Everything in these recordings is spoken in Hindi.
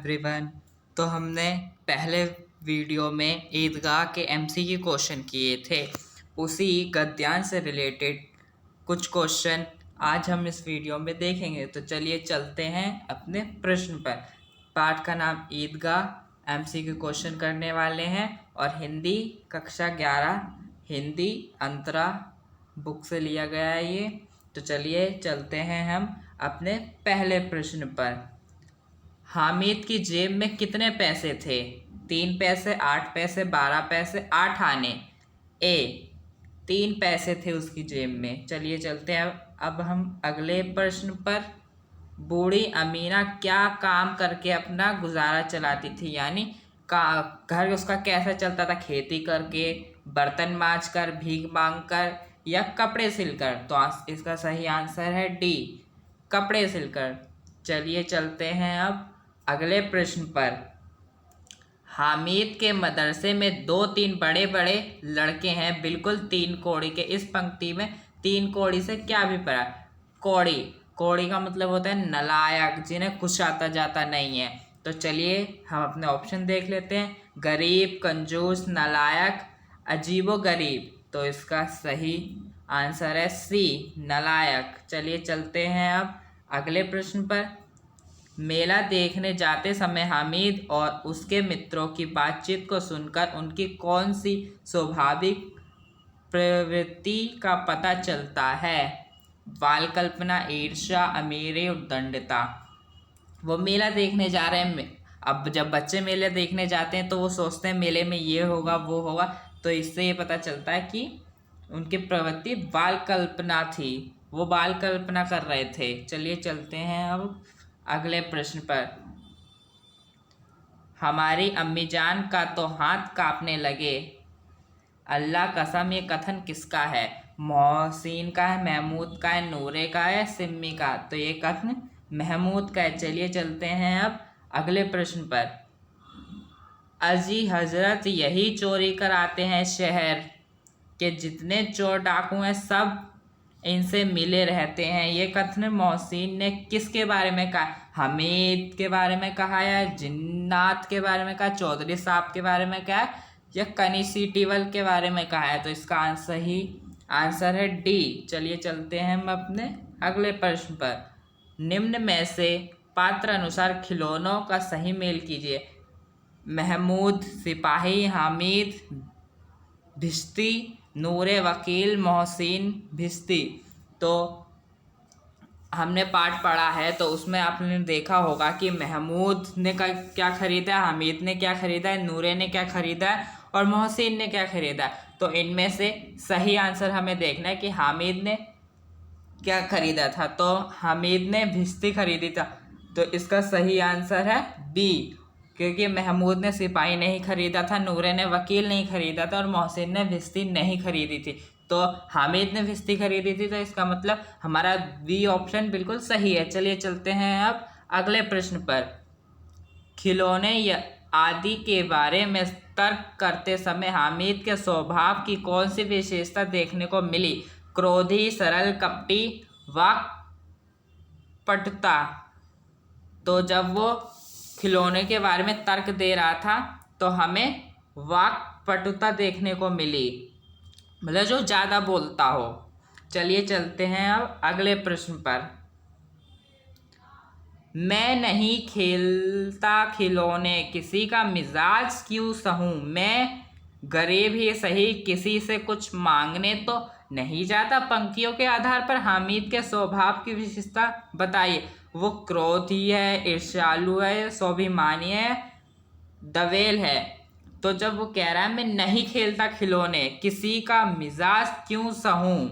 एवरीवन। तो हमने पहले वीडियो में ईदगाह के एमसीक्यू क्वेश्चन किए थे, उसी गद्यांश से रिलेटेड कुछ क्वेश्चन आज हम इस वीडियो में देखेंगे। तो चलिए चलते हैं अपने प्रश्न पर। पाठ का नाम ईदगाह, एमसीक्यू क्वेश्चन करने वाले हैं और हिंदी कक्षा 11 हिंदी अंतरा बुक से लिया गया है ये। तो चलिए चलते हैं हम अपने पहले प्रश्न पर। हामिद की जेब में कितने पैसे थे? 3 पैसे, 8 पैसे, 12 पैसे, 8 आने। ए 3 पैसे थे उसकी जेब में। चलिए चलते हैं अब हम अगले प्रश्न पर। बूढ़ी अमीना क्या काम करके अपना गुजारा चलाती थी? यानी घर उसका कैसा चलता था? खेती करके, बर्तन मांज कर, भीख मांग कर या कपड़े सिलकर? तो इसका सही आंसर है डी, कपड़े सिलकर। चलिए चलते हैं अब अगले प्रश्न पर। हामिद के मदरसे में 2-3 बड़े बड़े लड़के हैं, बिल्कुल 3 कौड़ी के। इस पंक्ति में 3 कौड़ी से क्या अभिप्राय? कौड़ी, कौड़ी का मतलब होता है नालायक, जिन्हें कुछ आता जाता नहीं है। तो चलिए हम अपने ऑप्शन देख लेते हैं। गरीब, कंजूस, नालायक, अजीबो गरीब। तो इसका सही आंसर है सी, नालायक। चलिए चलते हैं अब अगले प्रश्न पर। मेला देखने जाते समय हामिद और उसके मित्रों की बातचीत को सुनकर उनकी कौन सी स्वाभाविक प्रवृत्ति का पता चलता है? बाल कल्पना, ईर्ष्या, अमीरी, उद्दंडता। वो मेला देखने जा रहे हैं। अब जब बच्चे मेले देखने जाते हैं तो वो सोचते हैं मेले में ये होगा वो होगा, तो इससे ये पता चलता है कि उनकी प्रवृत्ति बाल कल्पना थी, वो बाल कल्पना कर रहे थे। चलिए चलते हैं अब अगले प्रश्न पर। हमारी अम्मी जान का तो हाथ कांपने लगे। अल्लाह कसम, ये कथन किसका है? मोहसिन का है, महमूद का है, नूरे का है, सिम्मी का? तो ये कथन महमूद का है। चलिए चलते हैं अब अगले प्रश्न पर। अजी हजरत यही चोरी कराते हैं, शहर के जितने चोर डाकू हैं सब इनसे मिले रहते हैं। ये कथन मोहसिन ने किसके बारे में कहा? हमीद के बारे में कहा या जिन्नात के बारे में कहा, चौधरी साहब के बारे में कहा या कनीसी टिवल के बारे में कहा है? तो इसका सही आंसर है डी। चलिए चलते हैं हम अपने अगले प्रश्न पर। निम्न में से पात्र अनुसार खिलौनों का सही मेल कीजिए। महमूद सिपाही, हामिद भिश्ती, नूरे वकील, मोहसिन भिश्ती। तो हमने पाठ पढ़ा है तो उसमें आपने देखा होगा कि महमूद ने क्या खरीदा, हामिद ने क्या खरीदा है, नूरे ने क्या खरीदा है और मोहसिन ने क्या खरीदा है। तो इनमें से सही आंसर हमें देखना है कि हामिद ने क्या खरीदा था। तो हामिद ने भिश्ती खरीदी था, तो इसका सही आंसर है बी, क्योंकि महमूद ने सिपाही नहीं खरीदा था, नूरे ने वकील नहीं खरीदा था और मोहसिन ने भिश्ती नहीं खरीदी थी। तो हामिद ने भिश्ती खरीदी थी, तो इसका मतलब हमारा बी ऑप्शन बिल्कुल सही है। चलिए चलते हैं अब अगले प्रश्न पर। खिलौने आदि के बारे में तर्क करते समय हामिद के स्वभाव की कौन सी विशेषता देखने को मिली? क्रोधी, सरल, कपटी, वाक्पटुता। तो जब वो खिलौने के बारे में तर्क दे रहा था तो हमें वाक्पटुता देखने को मिली, मतलब जो ज़्यादा बोलता हो। चलिए चलते हैं अब अगले प्रश्न पर। मैं नहीं खेलता खिलौने, किसी का मिजाज क्यों सहूं? मैं गरीब ही सही, किसी से कुछ मांगने तो नहीं जाता। पंक्तियों के आधार पर हामिद के स्वभाव की विशेषता बताइए। वो क्रोधी है, ईर्ष्यालु है, स्वाभिमानी है, दवेल है। तो जब वो कह रहा है मैं नहीं खेलता खिलौने, किसी का मिजाज क्यों सहूं,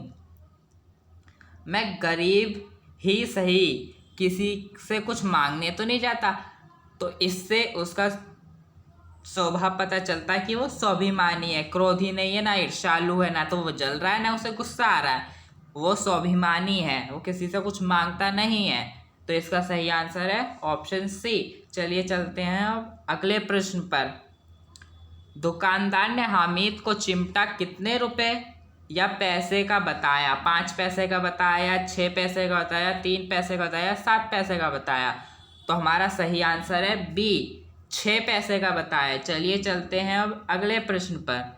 मैं गरीब ही सही, किसी से कुछ मांगने तो नहीं जाता, तो इससे उसका स्वभाव पता चलता है कि वो स्वाभिमानी है, क्रोधी नहीं है, ना ईर्ष्यालु है, ना तो वो जल रहा है, ना उसे गुस्सा आ रहा है। वो स्वाभिमानी है, वो किसी से कुछ मांगता नहीं है। तो इसका सही आंसर है ऑप्शन सी। चलिए चलते हैं अब अगले प्रश्न पर। दुकानदार ने हामिद को चिमटा कितने रुपए या पैसे का बताया? 5 पैसे का बताया, 6 पैसे का बताया, 3 पैसे का बताया, 7 पैसे का बताया? तो हमारा सही आंसर है बी, 6 पैसे का बताया। चलिए चलते हैं अब अगले प्रश्न पर।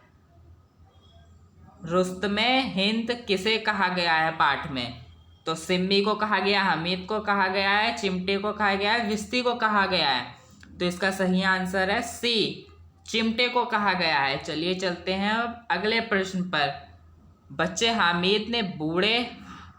रुस्तमे हिंद किसे कहा गया है पाठ में? तो सिम्मी को कहा गया, हमीद को कहा गया है, चिमटे को कहा गया है, विस्ती को कहा गया है। तो इसका सही आंसर है सी, चिमटे को कहा गया है। चलिए चलते हैं अब अगले प्रश्न पर। बच्चे हामिद ने बूढ़े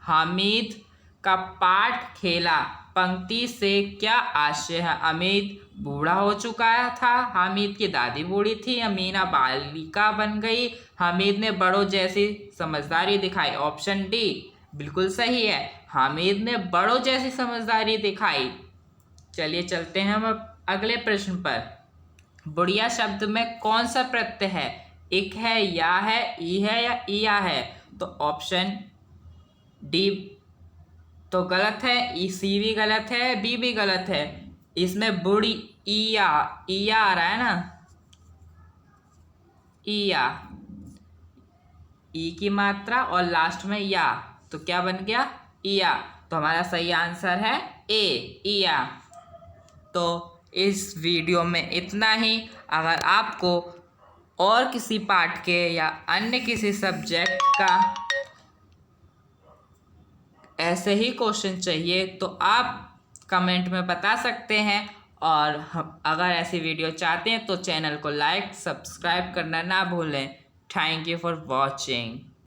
हामिद का पाठ खेला, पंक्ति से क्या आशय है? हामिद बूढ़ा हो चुका था, हामिद की दादी बूढ़ी थी, अमीना बालिका बन गई, हामिद ने बड़ों जैसी समझदारी दिखाई। ऑप्शन डी बिल्कुल सही है, हामिद ने बड़ों जैसी समझदारी दिखाई। चलिए चलते हैं हम अब अगले प्रश्न पर। बुढ़िया शब्द में कौन सा प्रत्यय है? इक है, या है, ई है या इया है? तो ऑप्शन डी तो गलत है, ई सी भी गलत है, बी भी गलत है। इसमें बुढ़ी इया इया आ रहा है ना, इया, ई की मात्रा और लास्ट में या, तो क्या बन गया? इया। तो हमारा सही आंसर है ए, इया। तो इस वीडियो में इतना ही। अगर आपको और किसी पाठ के या अन्य किसी सब्जेक्ट का ऐसे ही क्वेश्चन चाहिए तो आप कमेंट में बता सकते हैं। और हम अगर ऐसी वीडियो चाहते हैं तो चैनल को लाइक सब्सक्राइब करना ना भूलें। Thank you for watching.